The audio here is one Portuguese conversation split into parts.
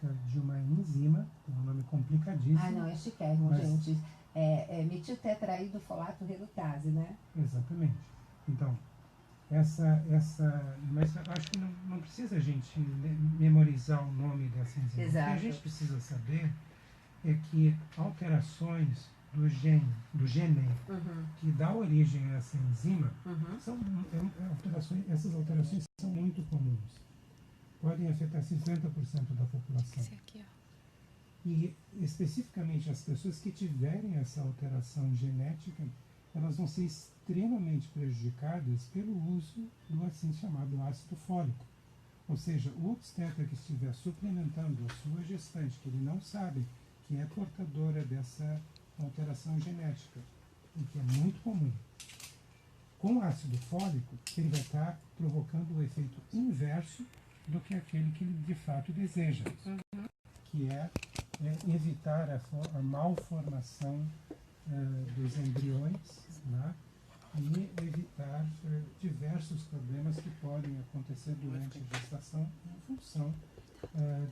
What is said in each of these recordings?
genética de uma enzima, tem um nome complicadíssimo. Ah, não, é chiquérrimo, gente. Metiltetraidrofolato redutase, né? Exatamente. Então, mas eu acho que não precisa a gente memorizar o nome dessa enzima. Exato. O que a gente precisa saber é que alterações do gene que dá origem a essa enzima, essas alterações são muito comuns. Podem afetar 50% da população. Esse aqui, ó. E, especificamente, as pessoas que tiverem essa alteração genética, elas vão ser extremamente prejudicadas pelo uso do assim chamado ácido fólico. Ou seja, o obstetra que estiver suplementando a sua gestante, que ele não sabe que é portadora dessa alteração genética, o que é muito comum, com ácido fólico, ele vai estar provocando o efeito inverso do que aquele que ele de fato deseja, que é evitar a malformação dos embriões, né, e evitar diversos problemas que podem acontecer durante a gestação em função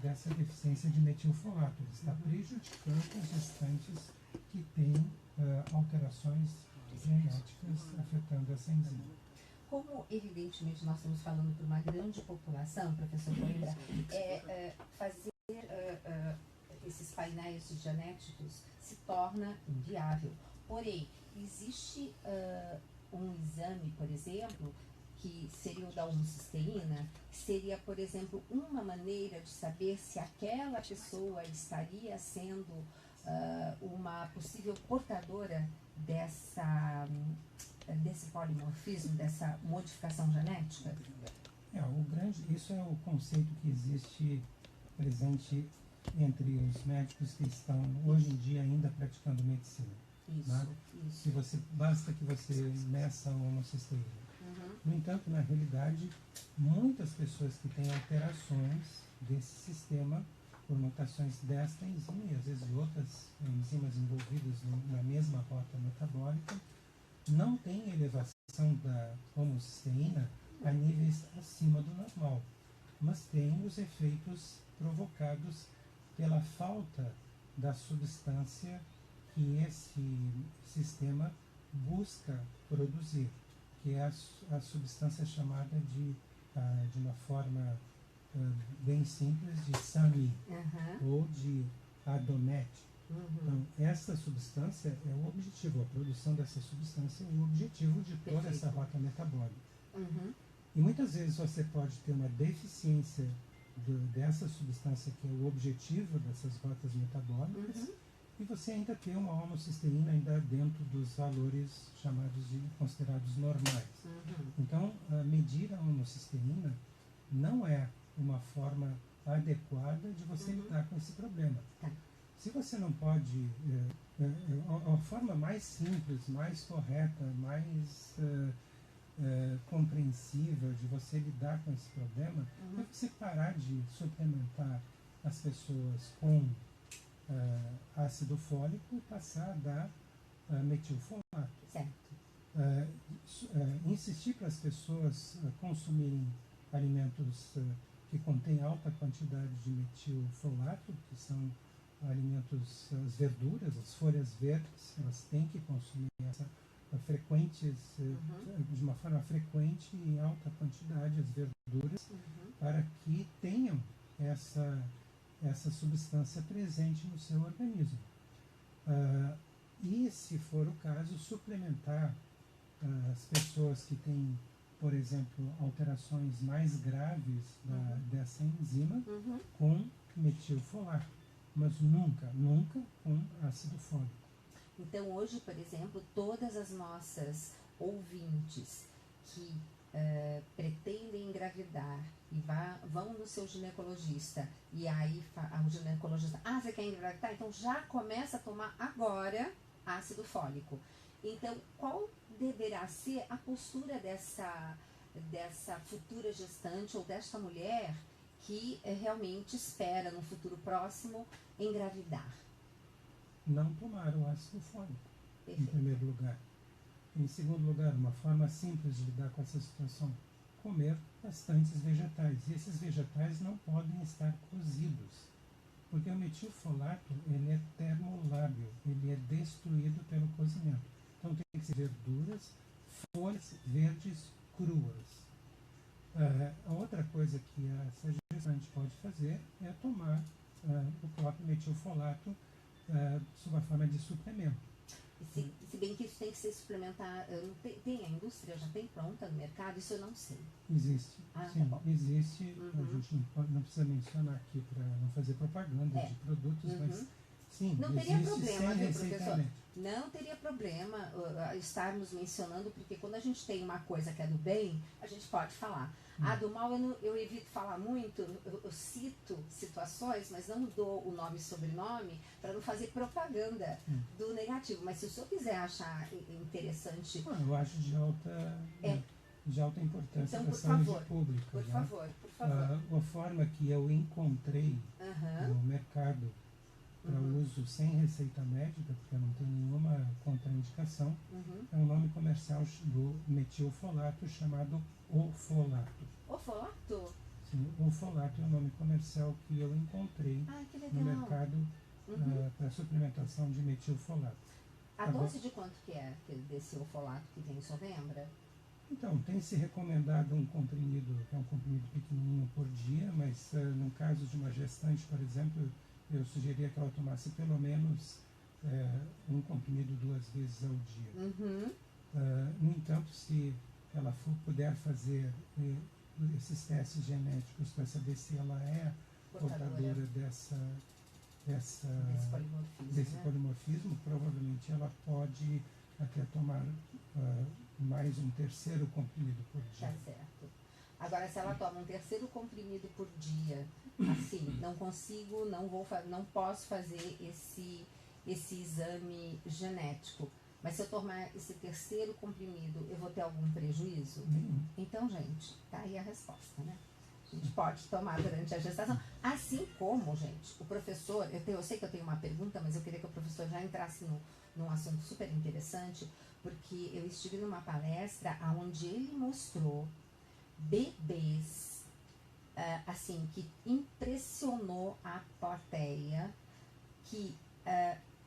dessa deficiência de metilfolato. Ele está prejudicando as gestantes que têm alterações genéticas afetando essa enzima. Como, evidentemente, nós estamos falando para uma grande população, professor Coimbra, fazer esses painéis genéticos se torna inviável. Porém, existe um exame, por exemplo, que seria o da homocisteína, seria, por exemplo, uma maneira de saber se aquela pessoa estaria sendo uma possível portadora desse polimorfismo, dessa modificação genética? Isso é o conceito que existe presente entre os médicos que estão hoje em dia ainda praticando medicina. Isso, né? isso. Basta que você meça a homocisteína. No entanto, na realidade, muitas pessoas que têm alterações desse sistema por mutações desta enzima e às vezes de outras enzimas envolvidas na mesma rota metabólica, não têm elevação da homocisteína a níveis acima do normal, mas têm os efeitos provocados pela falta da substância que esse sistema busca produzir, que é a substância chamada de uma forma bem simples, de SAMI, ou de ADOMET. Então, essa substância é o objetivo, a produção dessa substância é o objetivo de toda essa rota metabólica. E muitas vezes você pode ter uma deficiência dessa substância, que é o objetivo dessas rotas metabólicas, e você ainda ter uma homocisteína ainda dentro dos valores considerados normais. Então, medir a homocisteína não é uma forma adequada de você lidar com esse problema. Se você não pode... a forma mais simples, mais correta, mais compreensiva de você lidar com esse problema é você parar de suplementar as pessoas com ácido fólico e passar a dar metilfolato. Certo. Insistir para as pessoas consumirem alimentos que contêm alta quantidade de metilfolato, que são alimentos, as verduras, as folhas verdes, elas têm que consumir de uma forma frequente e em alta quantidade as verduras, para que tenham essa substância presente no seu organismo. E, se for o caso, suplementar as pessoas que têm, por exemplo, alterações mais graves dessa enzima com metilfolato, mas nunca com ácido fólico. Então, hoje, por exemplo, todas as nossas ouvintes que pretendem engravidar e vão no seu ginecologista, e aí o ginecologista, você quer engravidar? Então já começa a tomar agora ácido fólico. Então, qual deverá ser a postura dessa futura gestante ou desta mulher que realmente espera no futuro próximo engravidar? Não tomar o ácido fólico, Perfeito. Em primeiro lugar. Em segundo lugar, uma forma simples de lidar com essa situação, comer bastantes vegetais. E esses vegetais não podem estar cozidos. Porque o metilfolato, ele é termolábil, ele é destruído pelo cozimento. Então tem que ser verduras, folhas verdes cruas. A outra coisa que essa gestante pode fazer é tomar o próprio metilfolato sob a forma de suplemento. Se bem que isso tem que ser suplementar, tem a indústria já tem pronta no mercado, isso eu não sei. Existe, sim, tá bom. existe. A gente não precisa mencionar aqui para não fazer propaganda de produtos, mas sim, não teria existe problema, sem viu, professor? receita. Não teria problema estarmos mencionando, porque quando a gente tem uma coisa que é do bem, a gente pode falar. Do mal eu evito falar muito, eu cito situações, mas não dou o nome e sobrenome para não fazer propaganda do negativo. Mas se o senhor quiser achar interessante... eu acho de alta importância então, para a por saúde favor, pública. por favor. A forma que eu encontrei no mercado para uso sem receita médica, porque eu não tenho nenhuma contraindicação, é um nome comercial do metilfolato chamado ofolato. Ofolato? Sim, ofolato é o nome comercial que eu encontrei no mercado para suplementação de metilfolato. A dose de quanto que é desse ofolato que tem, o senhor lembra? Então, tem se recomendado um comprimido, que é um comprimido pequenininho por dia, mas no caso de uma gestante, por exemplo, eu sugeria que ela tomasse pelo menos um comprimido 2 vezes ao dia. No entanto, se ela puder fazer esses testes genéticos para saber se ela é portadora desse polimorfismo, provavelmente ela pode até tomar mais um terceiro comprimido por dia. Tá certo. Agora, se ela toma um terceiro comprimido por dia, assim, não posso fazer esse exame genético, mas se eu tomar esse terceiro comprimido, eu vou ter algum prejuízo? Então, gente, tá aí a resposta, né? A gente pode tomar durante a gestação. Assim como, gente, o professor, eu sei que eu tenho uma pergunta, mas eu queria que o professor já entrasse num assunto super interessante, porque eu estive numa palestra onde ele mostrou bebês, assim, que impressionou a plateia, que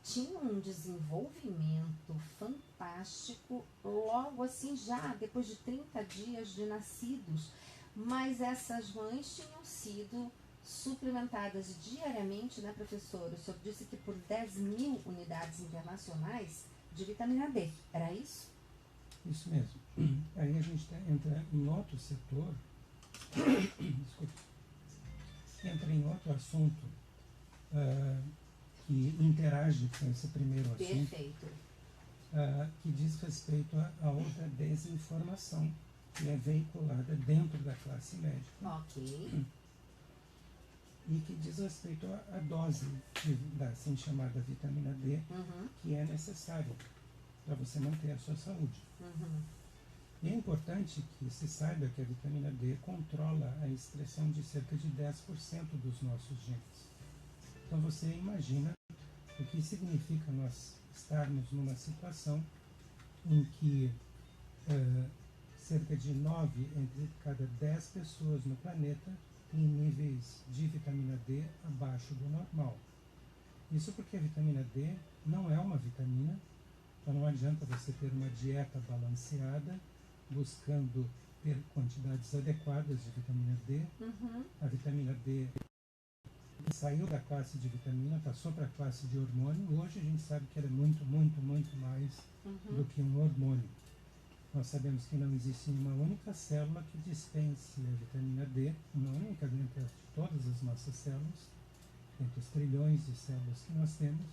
tinham um desenvolvimento fantástico logo assim, já depois de 30 dias de nascidos, mas essas mães tinham sido suplementadas diariamente, né, professor? O senhor disse que por 10.000 unidades internacionais de vitamina D, era isso? Isso mesmo. Aí a gente entra em outro setor, entra em outro assunto que interage com esse primeiro assunto. Perfeito. Que diz respeito a outra desinformação que é veiculada dentro da classe médica. Ok. E que diz respeito à dose da assim chamada vitamina D, que é necessária para você manter a sua saúde. E é importante que se saiba que a vitamina D controla a expressão de cerca de 10% dos nossos genes. Então você imagina o que significa nós estarmos numa situação em que cerca de 9 entre cada 10 pessoas no planeta têm níveis de vitamina D abaixo do normal. Isso porque a vitamina D não é uma vitamina, então não adianta você ter uma dieta balanceada, buscando ter quantidades adequadas de vitamina D. A vitamina D saiu da classe de vitamina, passou para a classe de hormônio. Hoje a gente sabe que ela é muito, muito, muito mais do que um hormônio. Nós sabemos que não existe uma única célula que dispense a vitamina D, uma única dentre todas as nossas células, entre os trilhões de células que nós temos,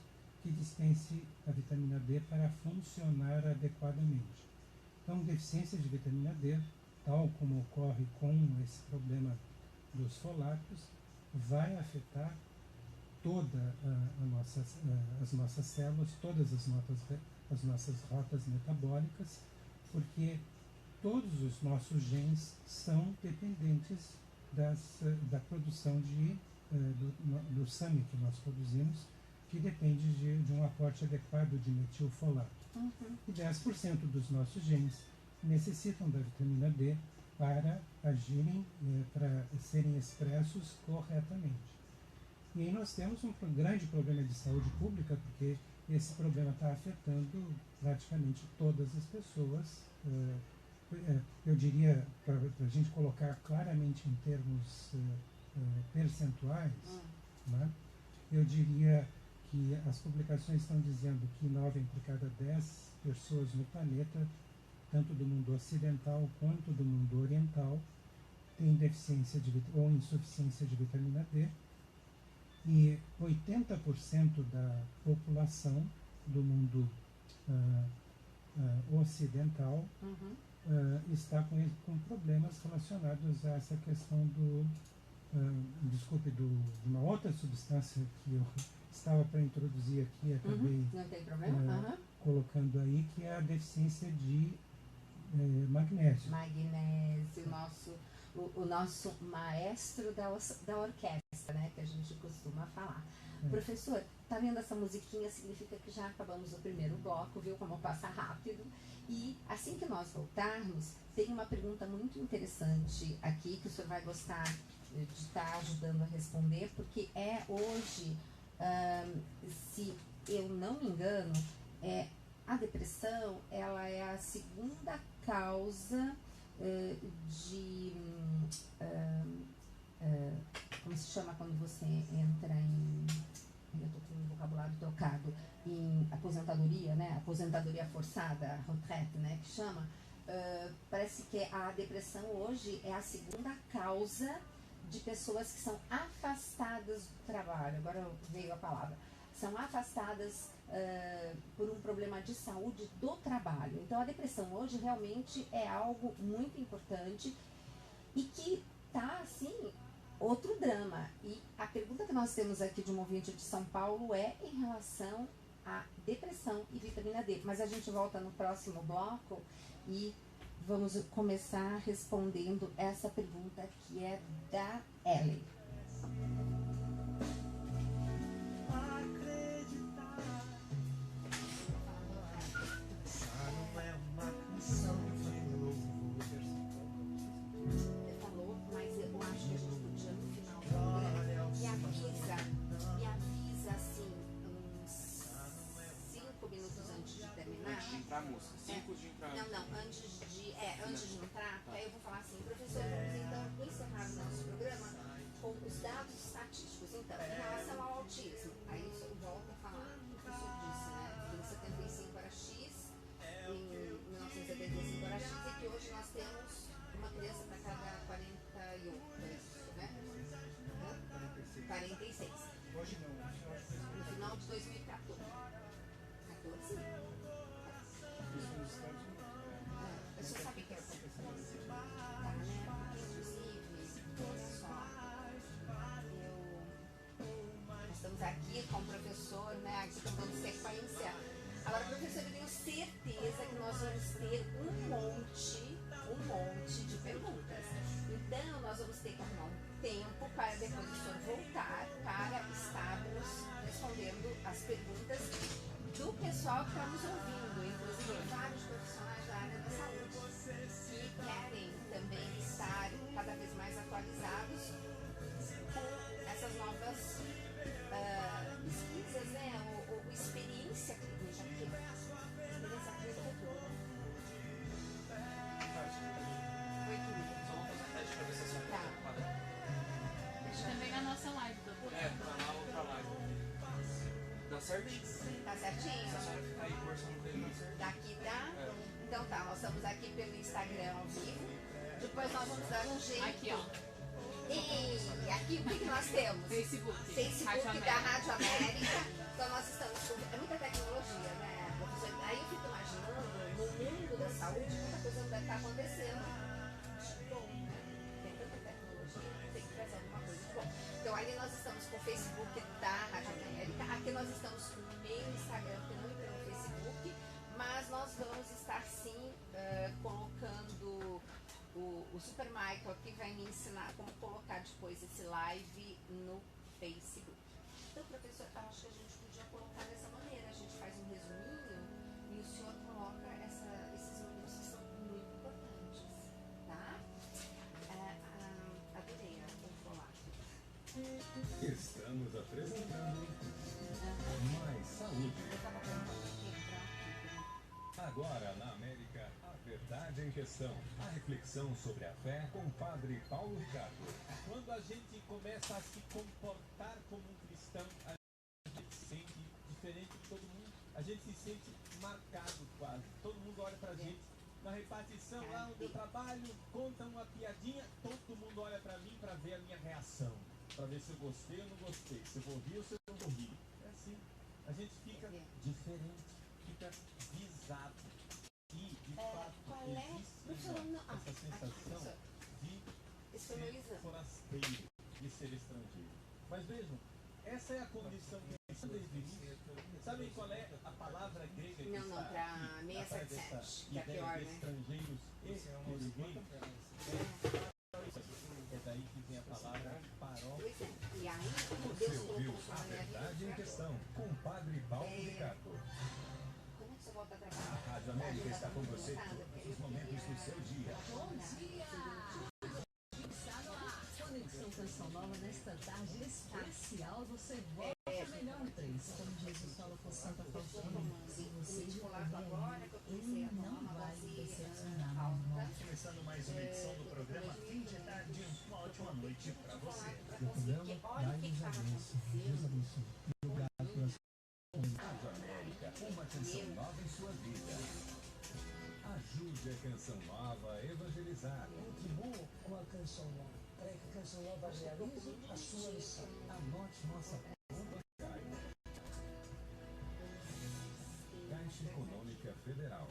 que dispense a vitamina D para funcionar adequadamente. Então, deficiência de vitamina D, tal como ocorre com esse problema dos folatos, vai afetar todas as nossas células, todas as nossas rotas metabólicas, porque todos os nossos genes são dependentes da produção do sangue que nós produzimos, que depende de um aporte adequado de metilfolato. E 10% dos nossos genes necessitam da vitamina D para agirem, para serem expressos corretamente. E aí nós temos um grande problema de saúde pública, porque esse problema está afetando praticamente todas as pessoas. Eu diria, para a gente colocar claramente em termos percentuais, né, eu diria que as publicações estão dizendo que 9 entre cada 10 pessoas no planeta, tanto do mundo ocidental quanto do mundo oriental, têm deficiência ou insuficiência de vitamina D, e 80% da população do mundo ocidental está com problemas relacionados a essa questão de uma outra substância que eu estava para introduzir aqui, acabei não tem problema. colocando aí, que é a deficiência de magnésio. Magnésio, o nosso maestro da orquestra, né, que a gente costuma falar. Professor, tá vendo essa musiquinha? Significa que já acabamos o primeiro bloco, viu como passa rápido? E assim que nós voltarmos, tem uma pergunta muito interessante aqui que o senhor vai gostar de estar ajudando a responder, porque hoje, se eu não me engano, a depressão, ela é a segunda causa de como se chama quando você entra em, eu estou com o vocabulário trocado, em aposentadoria, né? Aposentadoria forçada, retraite, né? Que chama. Parece que a depressão hoje é a segunda causa de pessoas que são afastadas do trabalho. Agora veio a palavra. São afastadas por um problema de saúde do trabalho. Então a depressão hoje realmente é algo muito importante e que tá assim, outro drama. E a pergunta que nós temos aqui de um ouvinte de São Paulo é em relação à depressão e vitamina D. Mas a gente volta no próximo bloco e vamos começar respondendo essa pergunta que é da Ellen. Antes de entrar, aí eu vou falar assim, professor, vamos então encerrar o nosso programa com os dados estatísticos. Então, em relação ao autismo, aí eu volto a falar o que o professor disse, né? Que em 75 era X, em 1975 era X, e que hoje nós temos uma criança para cada 48, é isso, né? 46. Hoje não, no final de 2014. 14? Eu só sabia que era inclusive, olha só, nós estamos aqui com o professor, né, aqui dando sequência. Agora, professor, eu tenho certeza que nós vamos ter um monte de perguntas. Então, nós vamos ter que arrumar um tempo para depois o senhor voltar para estarmos respondendo as perguntas do pessoal que está nos ouvindo, inclusive vários profissionais da área da saúde que querem também estar cada vez mais atualizados com essas novas pesquisas, né, ou experiência clínica, porque experiência clínica é tudo, né? Oi, querida. Só vou fazer um teste pra ver se a sua Tá. Deixa Também na nossa live, doutor. pra lá ou pra lá. Dá certinho? Tá certinho? Se a senhora ficar aí conversando com ele, dá certinho. Daqui tá? Então tá, nós estamos aqui pelo Instagram ao vivo. Depois nós vamos dar um jeito. Aqui, ó. E aqui o que nós temos? Facebook. Facebook da Rádio América. Então nós estamos com. É muita tecnologia, né, professor? Aí eu fico imaginando, no mundo da saúde, muita coisa não deve estar acontecendo. Bom, né? Tem tanta tecnologia, tem que trazer alguma coisa de bom. Então ali nós estamos com o Facebook da Rádio América. Aqui nós estamos com o meu Instagram, que não entrou no Facebook. Mas nós vamos estar sim colocando o Super Michael aqui, vai me ensinar como colocar depois esse live no Facebook. Então, professor, eu acho que a gente podia colocar dessa maneira. A gente faz um resuminho e o senhor coloca esses números que são muito importantes, tá? Adorei o formato. Estamos Estamos apresentando Mais Saúde. Agora na América, a verdade em questão. A reflexão sobre a fé com o padre Paulo Ricardo. Quando a gente começa a se comportar como um cristão, a gente se sente diferente de todo mundo. A gente se sente marcado quase. Todo mundo olha pra gente. Na repartição lá onde eu trabalho, conta uma piadinha, todo mundo olha pra mim pra ver a minha reação. Pra ver se eu gostei ou não gostei. Se eu vou rir ou se eu não vou rir. É assim. A gente fica diferente, fica visado. E, de fato, existe essa sensação de ser forasteiro, de ser estrangeiro. Mas vejam, essa é a condição que desde o início. Sabem qual é a palavra grega que está para aqui, atrás dessa ideia de estrangeiros e peregrinos? É daí que vem a palavra paróquia. E aí, Você ouviu A Verdade em Questão com o padre Paulo Ricardo. como que você volta a A trabalhar? Rádio América está com você todos os momentos do seu dia. Bom dia! Está no ar. Conexão Canção Nova nesta tarde especial. Você volta ao melhor três. Como Jesus falou com Santa Faustina, se você estiver ele não vai decepcionar, meu irmão. Começando mais uma edição do programa Fim de Tarde. Uma ótima noite para você. O programa vai nos abençoe. Deus abençoe. Obrigado pela sua Rádio América, uma canção nova em sua vida. Ajude a Canção Nova a evangelizar. Contribua com a Canção Nova, para que a Canção Nova realize a sua missão. Anote nossa conta bancária. Caixa Econômica Federal,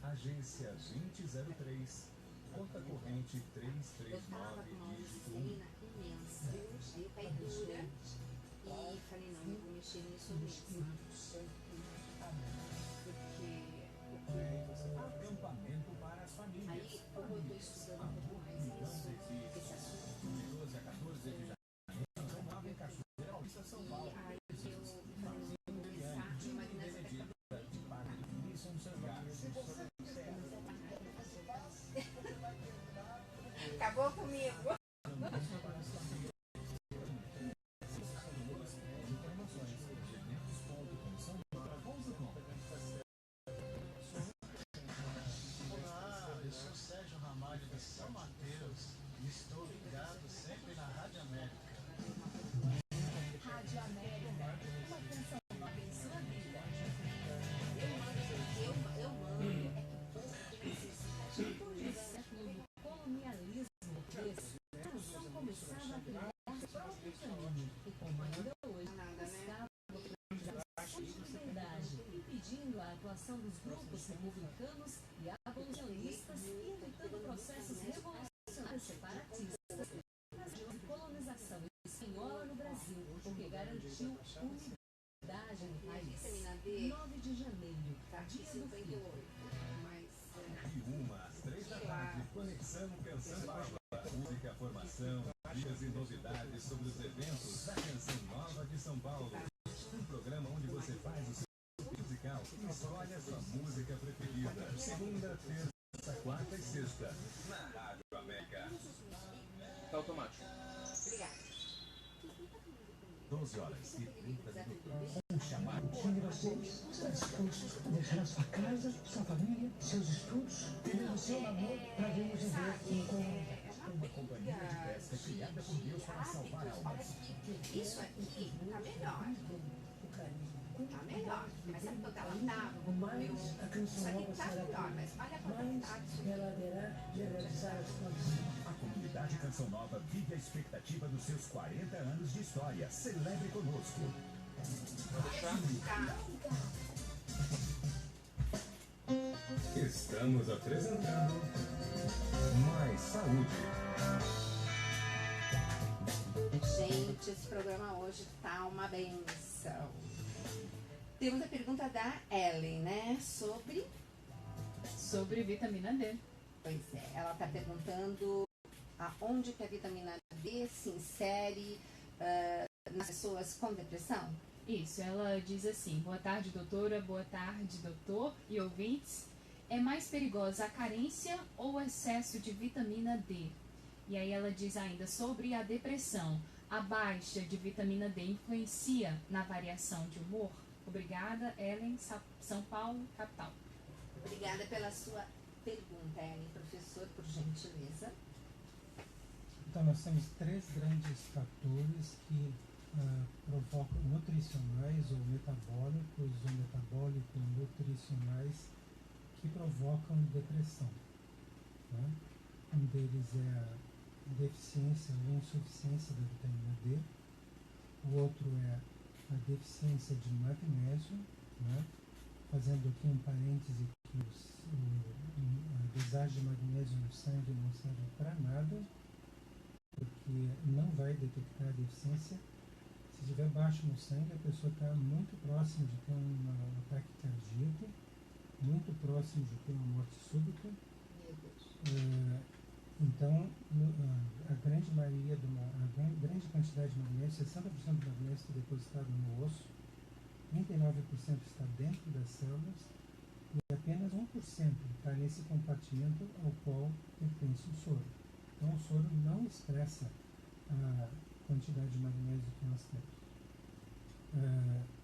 Agência 2003, conta corrente Eu tava 339, com uma dígito 1. disciplina imensa. Aí eu caí dura e falei, não vou mexer nisso mesmo. Porque Acampamento para as famílias. aí, como eu estou estudando um pouco mais isso, esse assunto, De 12 a 14 de janeiro, Canção Nova em Cachoeira, Paulista, São Paulo. aí eu falei, vou começar a imaginar essa questão. De Padre Wilson Sangar. Acabou comigo. Olá, eu sou Sérgio Ramalho de São Mateus e estou ligado sempre na Rádio América. Rádio América, uma canção nova em sua vida. Eu mando, é que o povo necessita de Depois do século do colonialismo português, a nação começava a criar seu próprio caminho e, como ainda hoje, buscava a liberdade, impedindo a atuação dos grupos republicanos e abolicionistas e evitando processos revolucionários separatistas. A colonização espanhola no Brasil, porque garantiu unidade no país. 9 de janeiro, dia do filho. De 1 às 3 da tarde, Conexão Canção Nova. Música, formação, dicas e novidades sobre os eventos da Canção Nova de São Paulo. Um programa onde você faz o seu musical e escolhe a sua música preferida. Segunda, terça, quarta e sexta. Na Rádio América. Tá automático. Obrigada. 12 horas e 30 minutos. Um chamado. Um de vocês está disposto a deixar a sua casa, sua família, seus estudos e o seu namoro para vir nos viver em comunidade. Uma companhia de pesca criada por Deus para salvar almas. Isso aqui tá melhor. O carinho. Tá melhor. Mas sabe quando ela tava? Mais a Canção Isso aqui Nova tá será melhor, mas olha a mais quantidade disso aqui. ela haverá de realizar as sua missão. A comunidade Canção Nova vive a expectativa dos seus 40 anos de história. Celebre conosco. Pode deixar. Estamos apresentando Mais Saúde. Gente, esse programa hoje tá uma benção. Temos a pergunta da Ellen, né? Sobre vitamina D. Pois é, ela tá perguntando aonde que a vitamina D se insere nas pessoas com depressão. Isso, ela diz assim: boa tarde, doutora, boa tarde, doutor e ouvintes. É mais perigosa a carência ou o excesso de vitamina D? E aí ela diz ainda sobre a depressão. A baixa de vitamina D influencia na variação de humor? Obrigada, Ellen, São Paulo, capital. Obrigada pela sua pergunta, Ellen. Professor, por gentileza. Então, nós temos 3 grandes fatores que provocam nutricionais ou metabólicos nutricionais que provocam depressão. Né? Um deles é a deficiência ou insuficiência da vitamina D. O outro é a deficiência de magnésio, né? Fazendo aqui um parêntese que a dosagem de magnésio no sangue não serve para nada, porque não vai detectar a deficiência. Se estiver baixo no sangue, a pessoa está muito próxima de ter um ataque cardíaco, muito próximo de ter uma morte súbita. Então, a grande quantidade de magnésio, 60% do magnésio está depositado no osso, 39% está dentro das células e apenas 1% está nesse compartimento ao qual pertence o soro. Então, o soro não expressa a quantidade de magnésio que nós temos.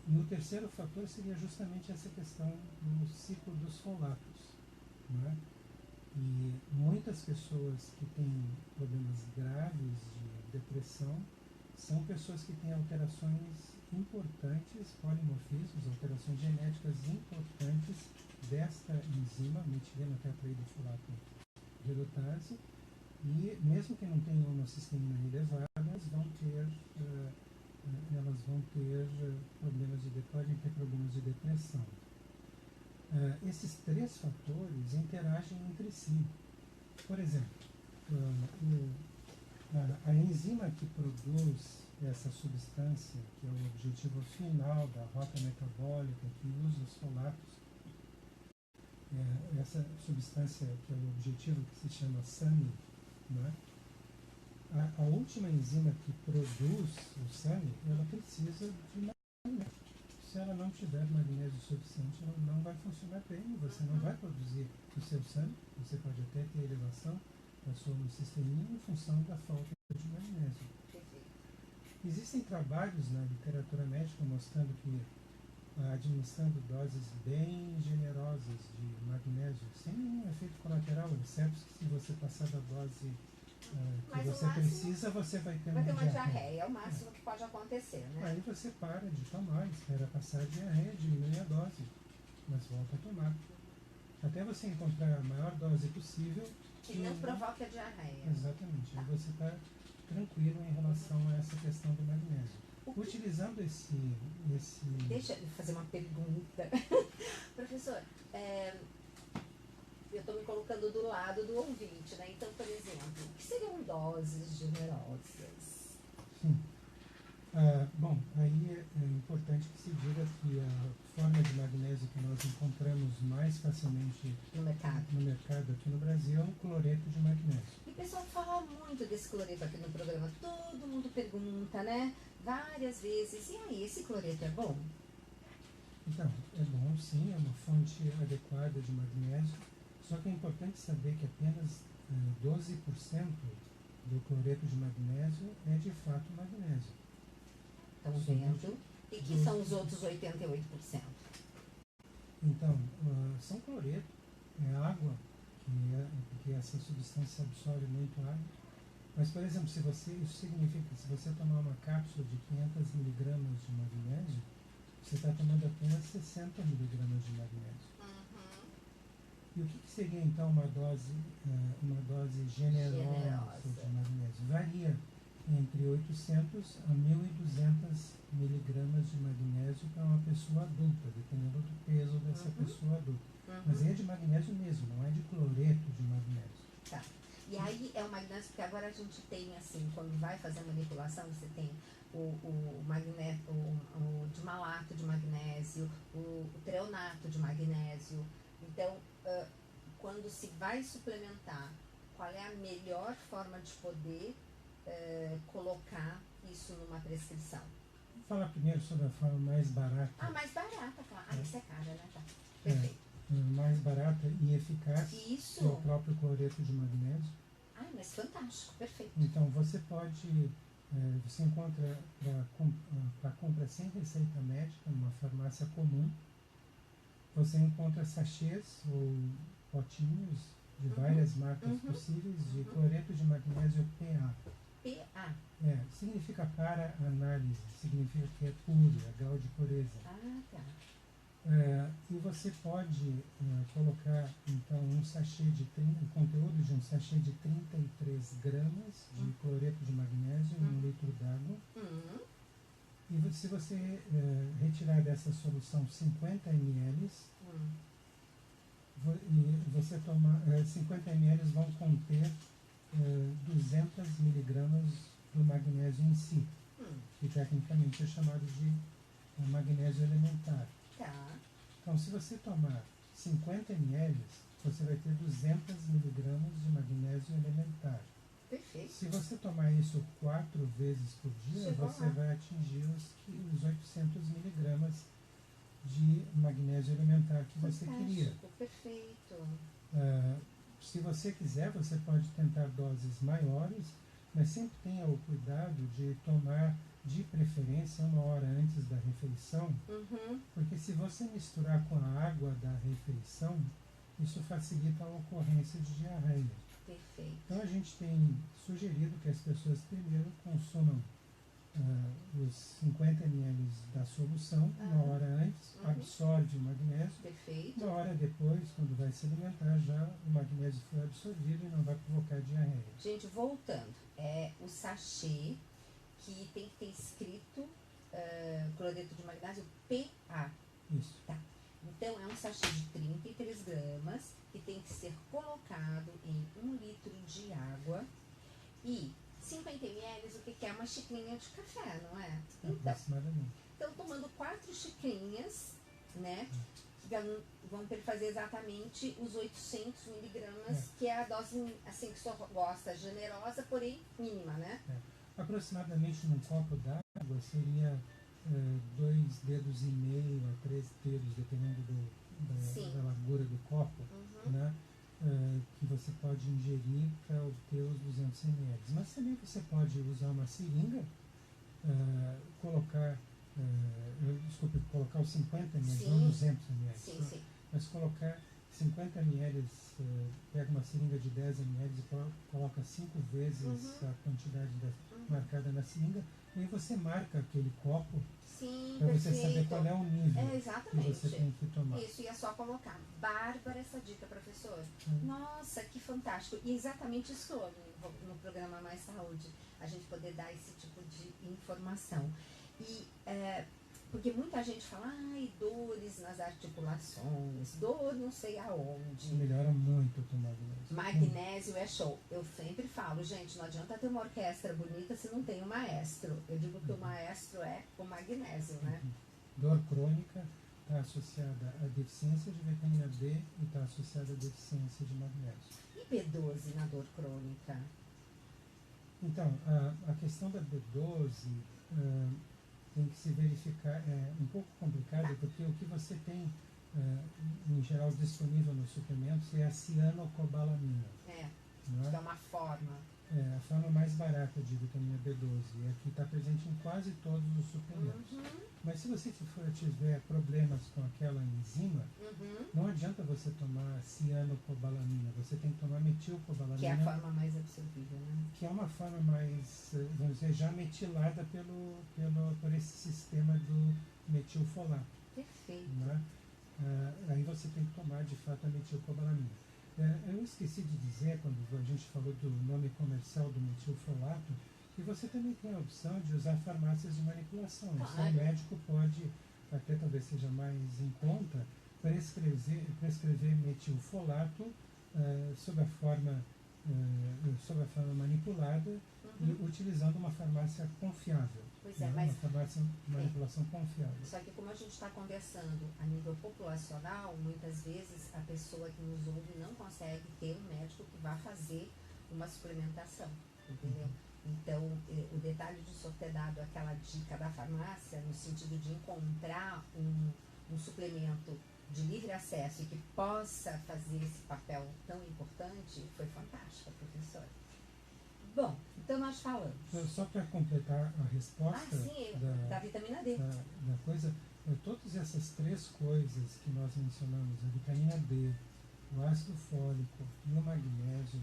E o terceiro fator seria justamente essa questão do ciclo dos folatos. Né? E muitas pessoas que têm problemas graves de depressão são pessoas que têm alterações importantes, polimorfismos, alterações genéticas importantes desta enzima, metileno tetraidrofolato redutase, e mesmo que não tenham homocisteína elevada, elas vão ter podem ter problemas de depressão. Esses 3 fatores interagem entre si. Por exemplo, a enzima que produz essa substância, que é o objetivo final da rota metabólica, que usa os folatos, essa substância que é o objetivo, que se chama SAMe, né? A última enzima que produz o SAMe, ela precisa de magnésio. Se ela não tiver magnésio suficiente, ela não vai funcionar bem, você não vai produzir o seu SAMe, você pode até ter elevação da sua homocisteína em função da falta de magnésio. Existem trabalhos na literatura médica mostrando que administrando doses bem generosas de magnésio, sem nenhum efeito colateral, exceto se você passar da dose que você precisa, você vai ter uma diarreia. É o máximo que pode acontecer, né? Aí você para de tomar, espera passar a diarreia, diminui a dose, mas volta a tomar. Até você encontrar a maior dose possível que não provoque a diarreia. Exatamente. Aí você está tranquilo em relação a essa questão do magnésio. Utilizando esse... Deixa eu fazer uma pergunta. Professor, eu estou me colocando do lado do ouvinte, né? Então, por exemplo, o que seriam doses generosas? Sim. Bom, aí é importante que se diga que a forma de magnésio que nós encontramos mais facilmente no mercado aqui no Brasil é o cloreto de magnésio. E o pessoal fala muito desse cloreto aqui no programa. Todo mundo pergunta, né? Várias vezes. E aí, esse cloreto é bom? Então, é bom sim, é uma fonte adequada de magnésio. Só que é importante saber que apenas 12% do cloreto de magnésio é de fato magnésio. Estão vendo? E que são os outros 88%? Então, são cloreto, é água, porque essa substância absorve muito água. Mas, por exemplo, isso significa que se você tomar uma cápsula de 500 miligramas de magnésio, você está tomando apenas 60 miligramas de magnésio. E o que seria então uma dose generosa de magnésio? Varia entre 800 a 1.200 miligramas de magnésio para uma pessoa adulta, dependendo do peso dessa pessoa adulta. Mas é de magnésio mesmo, não é de cloreto de magnésio. Tá. E aí é o magnésio, porque agora a gente tem assim, quando vai fazer a manipulação, você tem o magnésio, o dimalato de magnésio, o treonato de magnésio. Então, quando se vai suplementar, qual é a melhor forma de poder colocar isso numa prescrição? Vou falar primeiro sobre a forma mais barata. Mais barata, claro. Isso é cara, né? Tá. Perfeito. Mais barata e eficaz, Isso. que é o próprio cloreto de magnésio. Mas fantástico, perfeito. Então, você pode Você encontra para compra sem receita médica, numa farmácia comum. Você encontra sachês ou potinhos de várias marcas possíveis de cloreto de magnésio PA. PA. Significa para análise, significa que é puro, é grau de pureza. Ah, tá. E você pode colocar então o conteúdo de um sachê de 33 gramas de cloreto de magnésio em 1 litro d'água. E se você retirar dessa solução 50 ml, você toma 50 ml vão conter 200 miligramas do magnésio em si, que tecnicamente é chamado de magnésio elementar. Tá. Então, se você tomar 50 ml, você vai ter 200 miligramas de magnésio elementar. Perfeito. Se você tomar isso 4 vezes por dia, Chegou você lá. vai atingir os 800 miligramas de magnésio elementar que você queria. Fantástico, perfeito. Se você quiser, você pode tentar doses maiores, mas sempre tenha o cuidado de tomar de preferência 1 hora antes da refeição, porque se você misturar com a água da refeição, isso facilita a ocorrência de diarreia. Perfeito. Então a gente tem sugerido que as pessoas primeiro consumam os 50 ml da solução 1 hora antes, absorve o magnésio. Perfeito. 1 hora depois, quando vai se alimentar, já o magnésio foi absorvido e não vai provocar diarreia. Gente, voltando, é o sachê que tem que ter escrito cloreto de magnésio PA. Isso. Tá. Então, é um sachê de 33 gramas que tem que ser colocado em 1 litro de água e 50 ml, o que é? Uma xicrinha de café, não é? Aproximadamente. Então, tomando 4 xicrinhas, né, vão fazer exatamente os 800 miligramas, que é a dose, assim, que o senhor gosta, generosa, porém mínima, né? Aproximadamente num copo d'água seria 2 dedos e meio a 3 dedos, dependendo da largura do copo, né? Que você pode ingerir para obter os 200 ml. Mas também você pode usar uma seringa, colocar os 50 ml, não 200 ml, mas colocar 50 ml, pega uma seringa de 10 ml e coloca 5 vezes a quantidade marcada na seringa, e aí você marca aquele copo para você saber qual é o nível que você tem que tomar. Isso, e é só colocar. Bárbara essa dica, professor. Nossa, que fantástico. E exatamente isso no programa Mais Saúde, a gente poder dar esse tipo de informação. E porque muita gente fala, dores nas articulações, dor não sei aonde. Melhora muito o magnésio. Magnésio é show. Eu sempre falo, gente, não adianta ter uma orquestra bonita se não tem um maestro. Eu digo que o maestro é o magnésio, né? Dor crônica está associada à deficiência de vitamina D e está associada à deficiência de magnésio. E B12 na dor crônica? Então, a questão da B12 tem que se verificar, é um pouco complicado, porque o que você tem, em geral, disponível nos suplementos é a cianocobalamina. Não é? Que é uma forma. A forma mais barata de vitamina B12, é que está presente em quase todos os suplementos. Mas se você tiver problemas com aquela enzima, não adianta você tomar cianocobalamina, você tem que tomar metilcobalamina. Que é a forma mais absorvível, né? Que é uma forma mais, vamos dizer, já metilada por esse sistema do metilfolato. Perfeito. Né? Aí você tem que tomar, de fato, a metilcobalamina. Eu esqueci de dizer, quando a gente falou do nome comercial do metilfolato, que você também tem a opção de usar farmácias de manipulação. Claro. Então, o médico pode, até talvez seja mais em conta, prescrever metilfolato sob a forma manipulada e utilizando uma farmácia confiável. Pois é, mas uma farmácia de manipulação confiável. Só que como a gente está conversando a nível populacional, muitas vezes a pessoa que nos ouve não consegue ter um médico que vá fazer uma suplementação, entendeu? Então, o detalhe de só ter dado aquela dica da farmácia, no sentido de encontrar um suplemento de livre acesso e que possa fazer esse papel tão importante, foi fantástica, professora. Bom, então nós falamos. Só para completar a resposta da vitamina D. da coisa, todas essas 3 coisas que nós mencionamos, a vitamina D, o ácido fólico e o magnésio,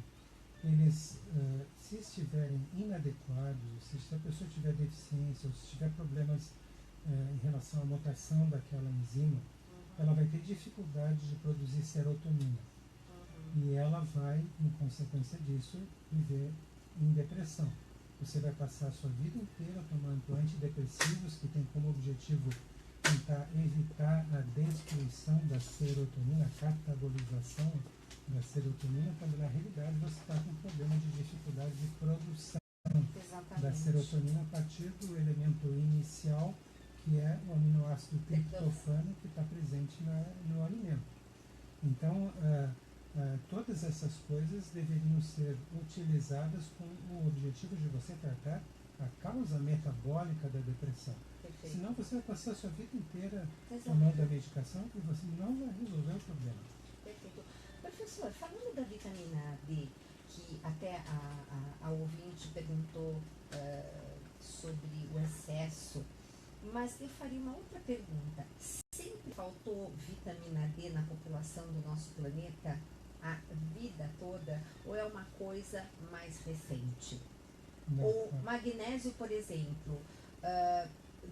eles, se estiverem inadequados, se a pessoa tiver deficiência ou se tiver problemas em relação à mutação daquela enzima, ela vai ter dificuldade de produzir serotonina. E ela vai, em consequência disso, viver em depressão. Você vai passar a sua vida inteira tomando antidepressivos que tem como objetivo tentar evitar a destruição da serotonina, a catabolização da serotonina, quando na realidade você está com problema de dificuldade de produção da serotonina a partir do elemento inicial, que é o aminoácido triptofano, que está presente no alimento. Então, todas essas coisas deveriam ser utilizadas com o objetivo de você tratar a causa metabólica da depressão. Perfeito. Senão você vai passar a sua vida inteira tomando a medicação e você não vai resolver o problema. Perfeito. Professor, falando da vitamina D, que até a ouvinte perguntou sobre o excesso, mas eu faria uma outra pergunta. Sempre faltou vitamina D na população do nosso planeta a vida toda, ou é uma coisa mais recente? Não. Ou magnésio, por exemplo,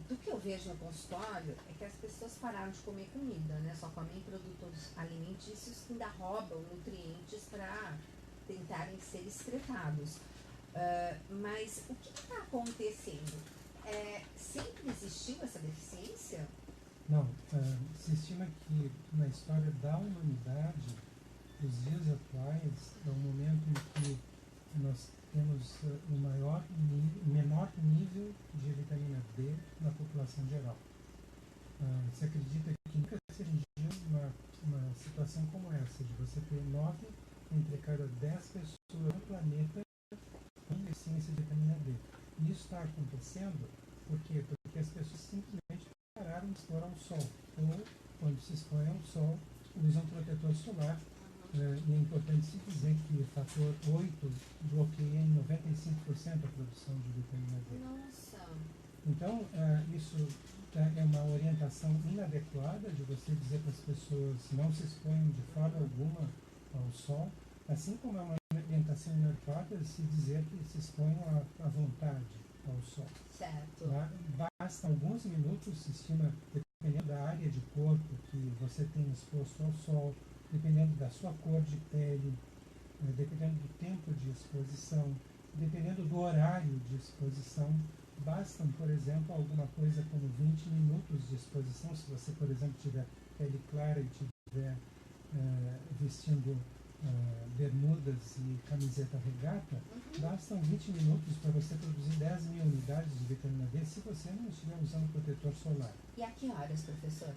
do que eu vejo no consultório é que as pessoas pararam de comer comida, né? Só comem produtos alimentícios que ainda roubam nutrientes para tentarem ser excretados. Mas o que está acontecendo? Sempre existiu essa deficiência? Não, se estima que na história da humanidade, os dias atuais é o momento em que nós temos o menor nível de vitamina D na população geral. Se acredita que nunca se atingiu uma situação como essa, de você ter 9 entre cada 10 pessoas no planeta com deficiência de vitamina D. E isso está acontecendo por quê? Porque as pessoas simplesmente pararam de expor ao sol, ou quando se expõem ao sol, usam protetor solar. E é importante se dizer que o fator 8 bloqueia em 95% a produção de vitamina D. Nossa! Então, isso é uma orientação inadequada de você dizer para as pessoas não se exponham de forma alguma ao sol, assim como é uma orientação inadequada se dizer que se exponham à vontade ao sol. Certo. Basta alguns minutos, se estima, dependendo da área de corpo que você tem exposto ao sol, dependendo da sua cor de pele, dependendo do tempo de exposição, dependendo do horário de exposição, bastam, por exemplo, alguma coisa como 20 minutos de exposição. Se você, por exemplo, tiver pele clara e tiver vestindo bermudas e camiseta regata, bastam 20 minutos para você produzir 10.000 unidades de vitamina D se você não estiver usando protetor solar. E a que horas, professor?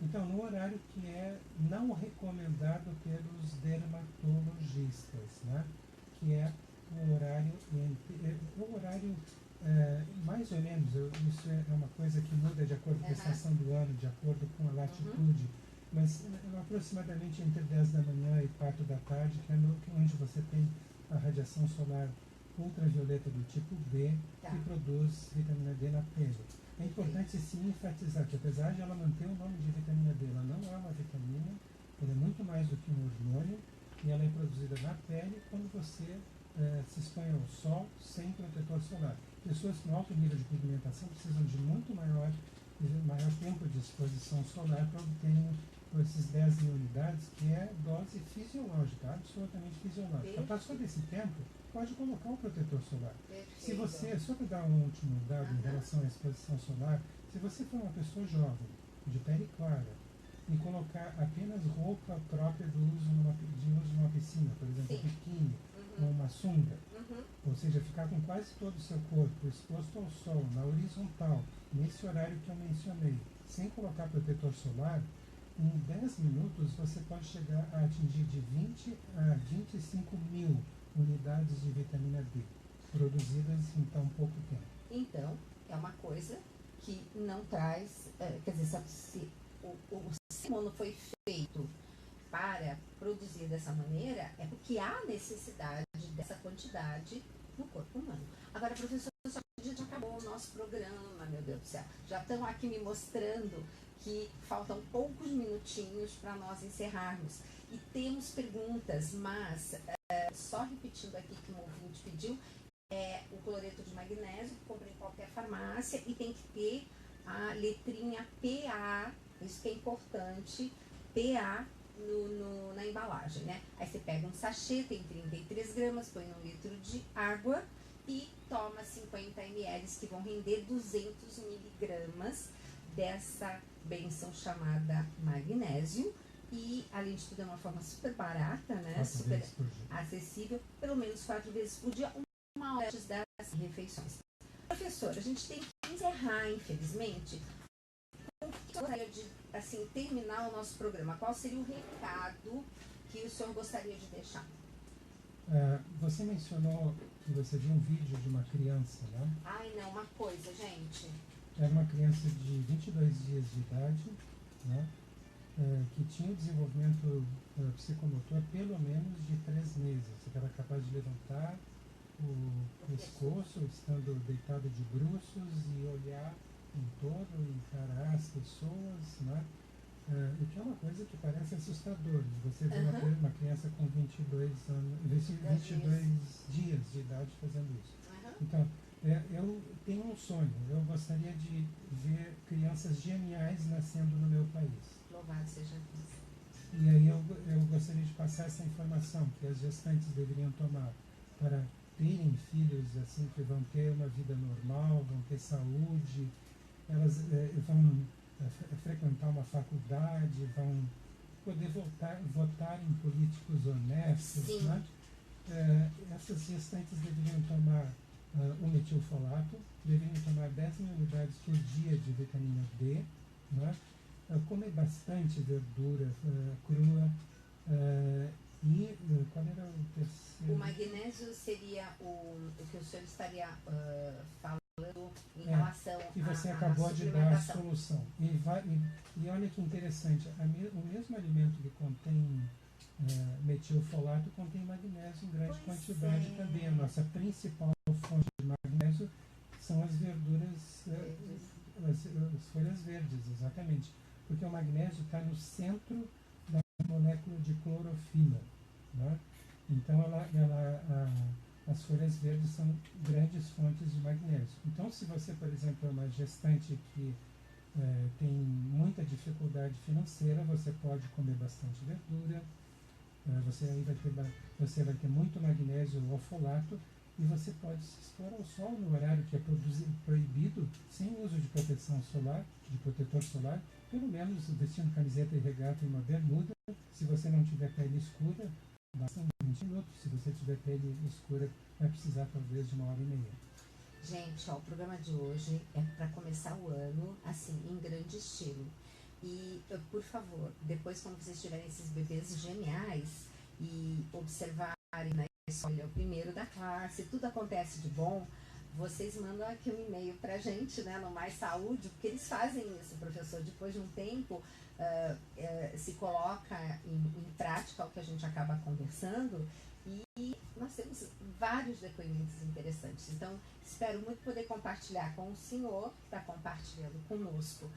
Então, no horário que é não recomendado pelos dermatologistas, né? Que é o horário mais ou menos, isso é uma coisa que muda de acordo com a estação do ano, de acordo com a latitude, mas aproximadamente entre 10 da manhã e 4 da tarde, que é onde você tem a radiação solar ultravioleta do tipo B, que produz vitamina D na pele. É importante sim enfatizar que, apesar de ela manter o nome de vitamina D, ela não é uma vitamina, ela é muito mais do que um hormônio, e ela é produzida na pele quando você se expõe ao sol sem protetor solar. Pessoas com alto nível de pigmentação precisam de muito maior tempo de exposição solar para obterem esses 10.000 unidades, que é dose fisiológica, absolutamente fisiológica. Passou desse tempo, pode colocar o protetor solar. Se você, só para dar um último dado em relação à exposição solar, se você for uma pessoa jovem, de pele clara, e colocar apenas roupa própria de uso numa piscina, por exemplo, um biquíni ou uma sunga, ou seja, ficar com quase todo o seu corpo exposto ao sol, na horizontal, nesse horário que eu mencionei, sem colocar protetor solar, em 10 minutos você pode chegar a atingir de 20 a 25.000 unidades de vitamina D, produzidas em tão pouco tempo. Então, é uma coisa que não traz, quer dizer, se o hormônio foi feito para produzir dessa maneira, é porque há necessidade dessa quantidade no corpo humano. Agora, professor, a gente acabou o nosso programa, meu Deus do céu. Já estão aqui me mostrando que faltam poucos minutinhos para nós encerrarmos. E temos perguntas, mas só repetindo aqui que um ouvinte pediu, o cloreto de magnésio, que compra em qualquer farmácia, e tem que ter a letrinha PA, isso que é importante, PA na embalagem, né? Aí você pega um sachê, tem 33 gramas, põe 1 litro de água e toma 50 ml, que vão render 200 miligramas dessa bênção chamada magnésio. E, além de tudo, é uma forma super barata, né? Super acessível, pelo menos 4 vezes por dia, uma hora antes das refeições. Professor, a gente tem que encerrar, infelizmente. Como que eu gostaria de, assim, terminar o nosso programa? Qual seria o recado que o senhor gostaria de deixar? Você mencionou que você viu um vídeo de uma criança, né? Ai, não, uma coisa, gente. Era uma criança de 22 dias de idade, né? Que tinha o desenvolvimento psicomotor pelo menos de 3 meses. Ele era capaz de levantar o pescoço, estando deitado de bruços, e olhar em torno, encarar as pessoas, né? O que é uma coisa que parece assustador. Você vê uma criança com 22 dias de idade fazendo isso. Então, eu tenho um sonho. Eu gostaria de ver crianças geniais nascendo no meu país. Louvado seja Deus. E aí eu gostaria de passar essa informação que as gestantes deveriam tomar para terem filhos assim, que vão ter uma vida normal, vão ter saúde, elas vão frequentar uma faculdade, vão poder votar em políticos honestos, né? Essas gestantes deveriam tomar o metilfolato, deveriam tomar 10 mil unidades por dia de vitamina D, né? Comer bastante verdura crua, e qual era o terceiro? O magnésio seria o que o senhor estaria falando em relação à que você acabou de dar a solução. E olha que interessante, o mesmo alimento que contém metilfolato contém magnésio em grande quantidade também. A nossa principal fonte de magnésio são as verduras, as folhas verdes, exatamente. Porque o magnésio está no centro da molécula de clorofila, né? Então, as folhas verdes são grandes fontes de magnésio. Então, se você, por exemplo, é uma gestante que tem muita dificuldade financeira, você pode comer bastante verdura, você vai ter muito magnésio ou folato, e você pode se expor ao sol no horário que é proibido, sem uso de proteção solar, de protetor solar, pelo menos vestindo camiseta e regata e uma bermuda. Se você não tiver pele escura, basta 20 minutos. Se você tiver pele escura, vai precisar talvez de 1h30. Gente, o programa de hoje é para começar o ano, assim, em grande estilo. E, por favor, depois quando vocês tiverem esses bebês geniais e observarem na escola, o primeiro da classe, tudo acontece de bom, vocês mandam aqui um e-mail pra gente, né, no Mais Saúde, porque eles fazem isso, professor. Depois de um tempo, se coloca em prática o que a gente acaba conversando, e nós temos vários depoimentos interessantes. Então, espero muito poder compartilhar com o senhor, que está compartilhando conosco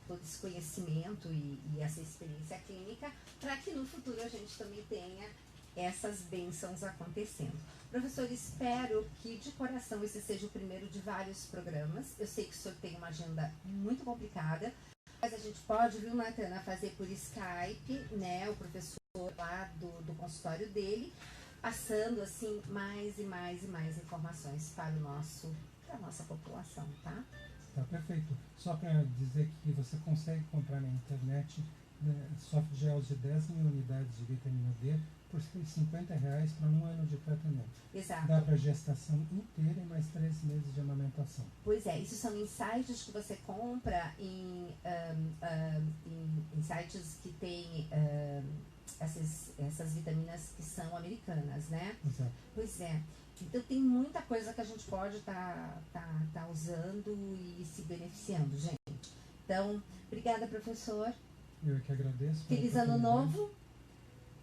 todo esse conhecimento e essa experiência clínica, para que no futuro a gente também tenha essas bênçãos acontecendo. Professor, espero que de coração esse seja o primeiro de vários programas. Eu sei que o senhor tem uma agenda muito complicada, mas a gente pode, viu, Natana, fazer por Skype, né, o professor lá do consultório dele, passando assim mais e mais e mais informações para a nossa população, tá? Tá perfeito. Só para dizer que você consegue comprar na internet soft gels de 10 mil unidades de vitamina D por R$50 para 1 ano de tratamento. Exato. Dá para gestação inteira e mais 3 meses de amamentação. Pois é, isso são insights que você compra em sites que tem essas vitaminas que são americanas, né? Exato. Pois é. Então tem muita coisa que a gente pode tá usando e se beneficiando, gente. Então, obrigada, professor. Eu que agradeço. Feliz ano novo.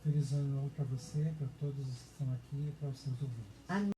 Feliz ano novo para você, para todos que estão aqui e para os seus ouvintes. Amém.